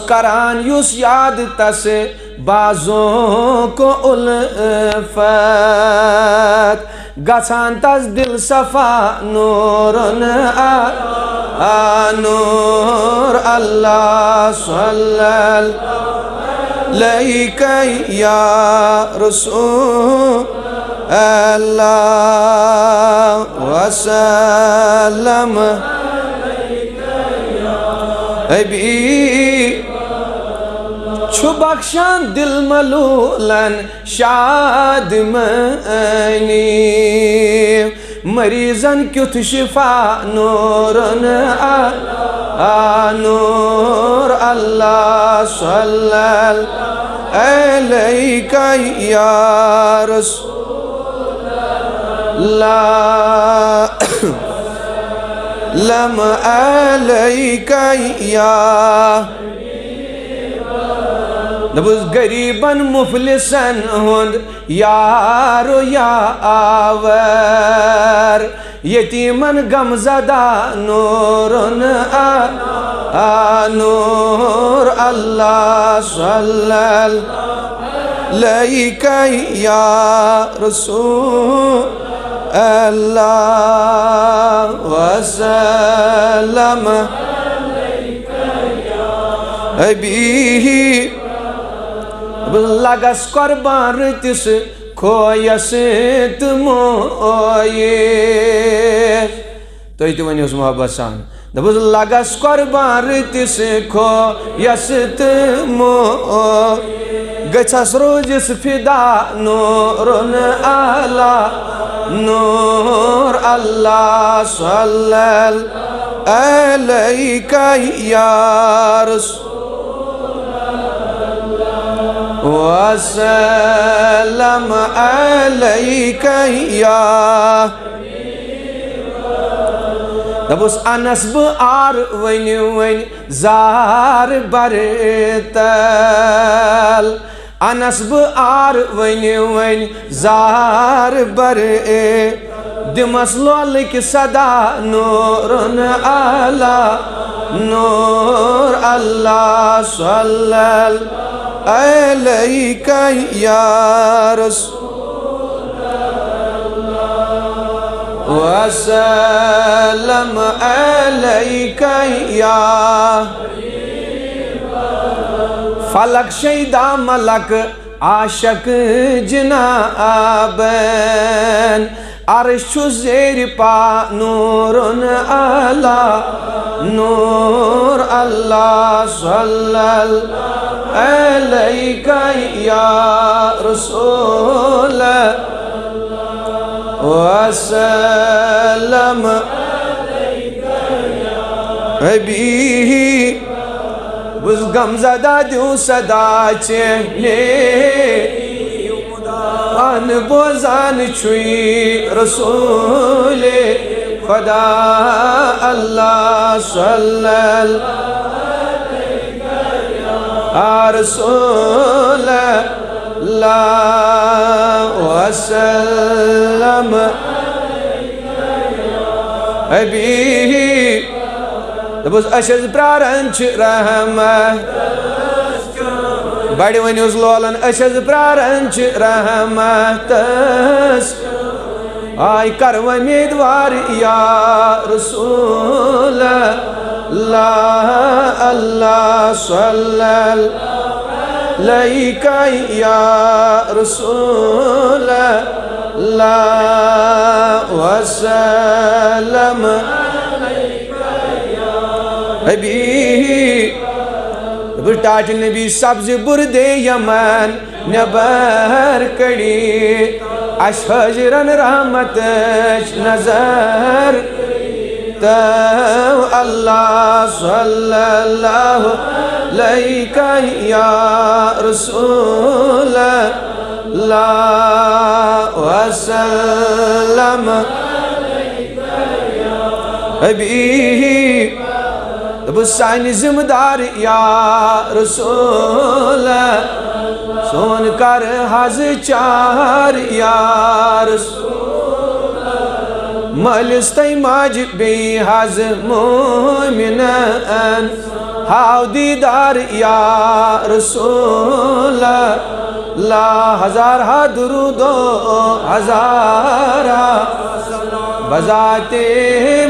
करान युस याद तस बाजों को उल्फत गसान तस दिल सफा नूरन नूर अल्लाह सल्लल्लाहु या रसूल अल्लाह वसल्लम अभी छु बख्शान दिल मलूलन शाद मनी मरीजन क्युथ शिफा नूरन नूर अल्लाह सल्लल्लाहु अलैका या रसूलल्लाह लम अलैका या दबुस गरीबन मुफलिसन हुंद यारो यावर यतीमन गमज़दा नूरन नूर अल्लाह सल्लल्लाहु अलैका या रसूल अल्लाह वसल्लम अभी लगस कुर्बान रतिस खोयस मोये तुम वनियोस मोहब्बत सान दबुस लगस कुर्बान रतिस खोयस मोये गछस रोजस फिदा नूरन आला नूर अल्लाह सल्लल्लाहु अलैका या रसूल वसल्लम अलैका या दबुस अनस ब आर वनि वनि जार बरतल अनस ब आर वनि वनि जार बर दिमस लोलिक सदा नूरन आला नूर अल्लाह सल्लल्लाहु अलैका या रसूल वसल्लम अलैका या फलक शैदा मलक आशक जनाबन अर्श ज़ेर पा नूरन आला नूर अल्लाह सल्लल्लाहु अलैका या रसूल वसल्लम अभी बुज़ गमज़दा दू सदा चले अन बोजान छुई रसूल खुदा अल्लाह सल्लल्लाहु रसूल वसल्लम अभी दबुस अशज प्रारन रहमत बड़ वनियोस लोलन अशज प्रारन रहमत आय कर उम्मीदवार या रसूल अल्लाह सल्लल्लाहु अलैका या रसूल वसल्लम अभी टाट नबी सब्ज बुरदे यमन नबर कड़ी अशजरन रहमत नजर तो अल्लाह सल्लल्लाहु अलैका या रसूल वसल्लम अभी सानी जिम्मेदार या रसूल सोन कर हज चार या रसूल मलिस तई माज बे हज मोमिन हाउ दीदार या रसूल अल्लाह। हजार हा दुरूदो हजारा बजाते हैं